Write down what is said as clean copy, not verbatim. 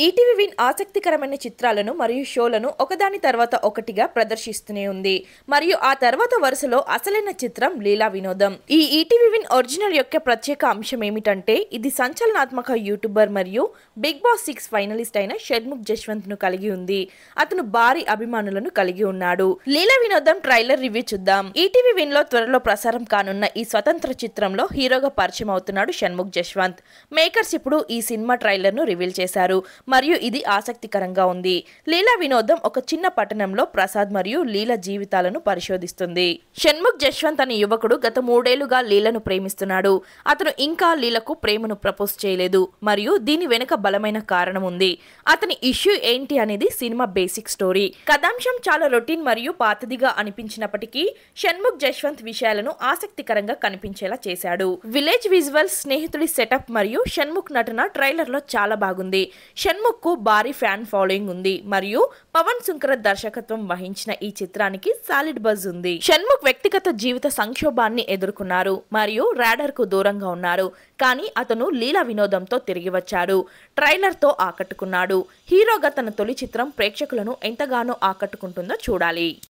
ETV win ఆసక్తికరమైన చిత్రాలను మరియు షోలను ఒకదాని తర్వాత ఒకటిగా ప్రదర్శిస్తూనే ఉంది మరియు ఆ తర్వాత వరుసలో అసలైన చిత్రం లీలా వినోదం. ఈ ఈటీవీ విన్ ఒరిజినల్ యొక్క ప్రత్యేక అంశం ఏమిటంటే ఇది సంచలనాత్మక యూట్యూబర్ మరియు బిగ్ బాస్ 6 ఫైనలిస్ట్ అయిన షణ్ముఖ్ జశ్వంత్ ను కలిగి ఉంది. అతను భారీ అభిమానులను కలిగి ఉన్నాడు. లీలా వినోదం ట్రైలర్ రివ్యూ చూద్దాం. ఈటీవీ విన్ లో త్వరలో ప్రసారం కానున్న ఈ స్వతంత్ర చిత్రంలో హీరోగా పరిచయం అవుతున్నాడు షణ్ముఖ్ జశ్వంత్. మేకర్స్ ఇప్పుడు ఈ సినిమా ట్రైలర్ ను రివీల్ చేశారు మరియు ఇది ఆసక్తికరంగా ఉంది. లీలా వినోదం ఒక చిన్న పట్టణంలో ప్రసాద్ మరియు లీల జీవితాలను పరిశోధిస్తుంది. షణ్ముఖ్ జశ్వంత్ అనే యువకుడు గత 3 ఏళ్లుగా లీలను ప్రేమిస్తున్నాడు. అతను ఇంకా లీలకు ప్రేమను ప్రపోజ్ చేయలేదు మరియు దీని వెనుక బలమైన కారణం ఉంది. అతని ఇష్యూ ఏంటి అనేది సినిమా బేసిక్ స్టోరీ. కథాంశం చాలా రొటీన్ మరియు పాతదిగా అనిపించినప్పటికీ షణ్ముఖ్ జశ్వంత్ విషయాలను ఆసక్తికరంగా కనిపించేలా చేశాడు. విలేజ్ విజువల్స్, స్నేహితుడి సెటప్ మరియు షణ్ముఖ్ నటన ట్రైలర్ లో చాలా బాగుంది. షణ్ముఖ్ కు భారీ ఫ్యాన్ ఫాలోయింగ్ ఉంది మరియు పవన్ సుంకర దర్శకత్వం వహించిన ఈ చిత్రానికి సాలిడ్ బజ్ ఉంది. షణ్ముఖ్ వ్యక్తిగత జీవిత సంక్షోభాన్ని ఎదుర్కొన్నారు మరియు రాడర్ కు దూరంగా ఉన్నారు, కానీ అతను లీలా వినోదంతో తిరిగి వచ్చాడు. ట్రైలర్ తో ఆకట్టుకున్నాడు. హీరోగా తన తొలి చిత్రం ప్రేక్షకులను ఎంతగానో ఆకట్టుకుంటుందో చూడాలి.